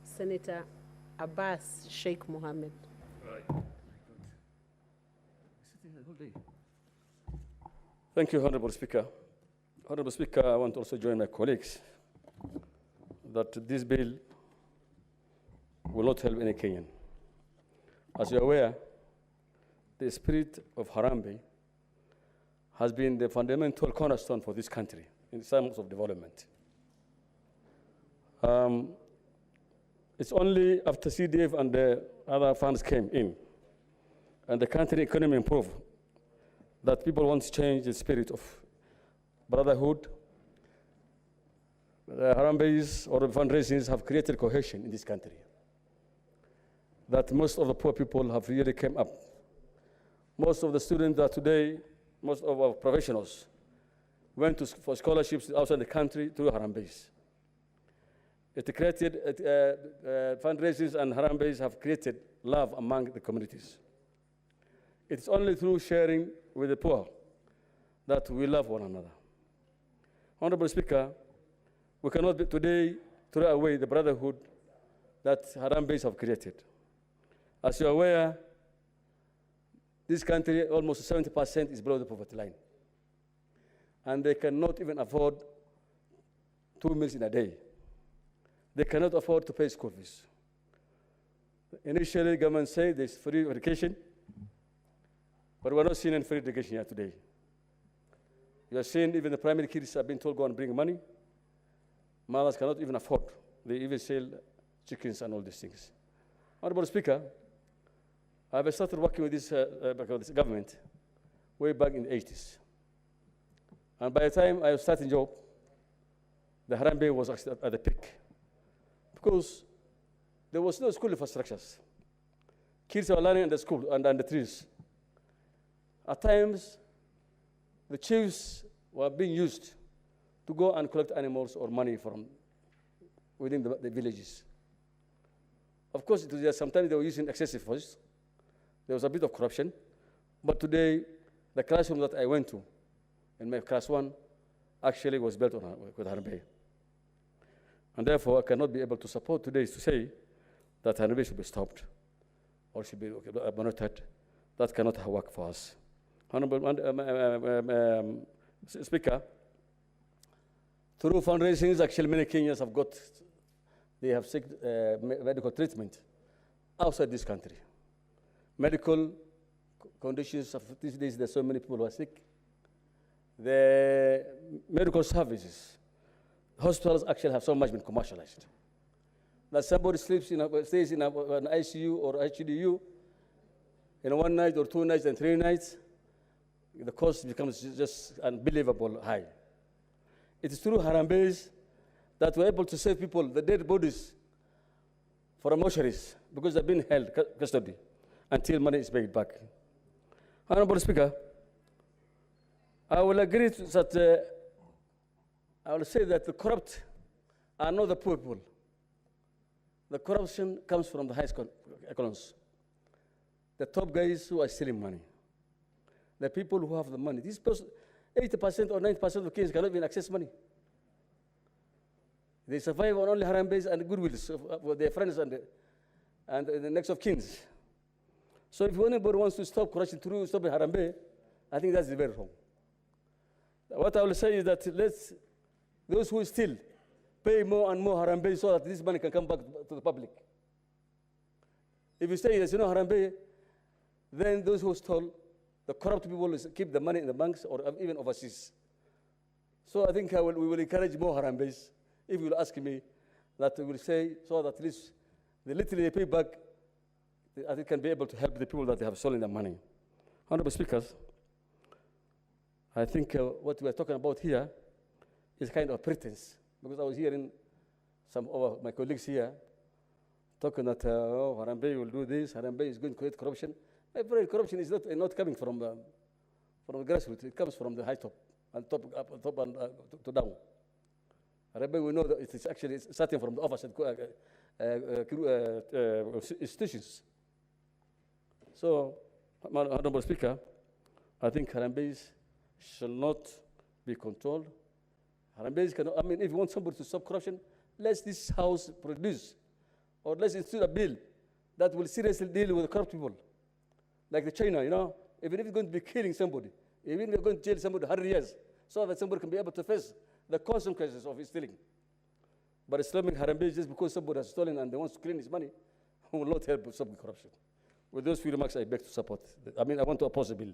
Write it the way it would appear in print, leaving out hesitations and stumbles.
Senator Abbas Sheikh Mohammed. Right. Thank you, Honorable Speaker. Honorable Speaker, I want to also join my colleagues that this bill will not help any Kenyan. As you are aware, the spirit of Harambee has been the fundamental cornerstone for this country in terms of development. It's only after CDF and the other funds came in and the country economy improved that people want to change the spirit of brotherhood. The Harambees or the fundraisings have created cohesion in this country. That most of the poor people have really come up. Most of the students that today, most of our professionals went for scholarships outside the country through Harambees. It created, fundraisers and Harambees have created love among the communities. It's only through sharing with the poor that we love one another. Honorable Speaker, we cannot today throw away the brotherhood that Harambees have created. As you're aware, this country, almost 70% is below the poverty line. And they cannot even afford 2 meals in a day. They cannot afford to pay school fees. Initially, government said there's free education, but we're not seeing any free education here today. You are seeing even the primary kids have been told go and bring money. Mothers cannot even afford. They even sell chickens and all these things. Honorable Speaker, I've started working with this government way back in the 80s. And by the time I was starting job, the Harambee was actually at the peak. Because there was no school infrastructures. Kids were learning in the school and under trees. At times, the chiefs were being used to go and collect animals or money from within the villages. Of course, sometimes they were using excessive force. There was a bit of corruption. But today, the classroom that I went to, in my class 1, actually was built with Harambee. And therefore, I cannot be able to support today to say that Harambee should be stopped or should be monitored. That cannot work for us. Honorable Speaker, through fundraising, actually many Kenyans have sought medical treatment outside this country. Medical conditions of these days, there's so many people who are sick. The medical services, hospitals actually have so much been commercialized. That somebody stays in an ICU or HDU in 1 night or 2 nights and 3 nights, the cost becomes just unbelievable high. It is through Harambees that we're able to save people, the dead bodies, from mortuaries because they've been held custody until money is paid back. Honorable Speaker, I will agree that I will say that the corrupt are not the poor people. The corruption comes from the high economies. The top guys who are stealing money. The people who have the money. These 80% or 90% of Kenyans cannot even access money. They survive on only Harambees and goodwills of their friends and the next of kins. So if anybody wants to stop corruption through stopping Harambee, I think that's very wrong. What I will say is that those who steal pay more and more Harambee so that this money can come back to the public. If you say there's no Harambee, then those who stole, the corrupt people will keep the money in the banks or even overseas. So I think we will encourage more Harambees. If you will ask me, that we will say so that at least the little they pay back, I think can be able to help the people that they have stolen their money. Honorable Speakers, I think what we are talking about here is kind of pretense, because I was hearing some of my colleagues here talking that Harambee will do this, Harambee is going to create corruption. My friend, corruption is not coming from the grassroots. It comes from the high top and top and to down. Harambee, we know that it is actually starting from the office institutions. So, Honorable Speaker, I think Harambees shall not be controlled. Harambee cannot, I mean, if you want somebody to stop corruption, let this house produce, or let's institute a bill that will seriously deal with corrupt people. Like the China, you know, even if you're going to be killing somebody, even if you're going to jail somebody 100 years, so that somebody can be able to face the consequences of his stealing. But Islamic Harambee, just because somebody has stolen and they want to clean his money, will not help with stop corruption. With those few remarks, I beg to support. I mean, I want to oppose the bill.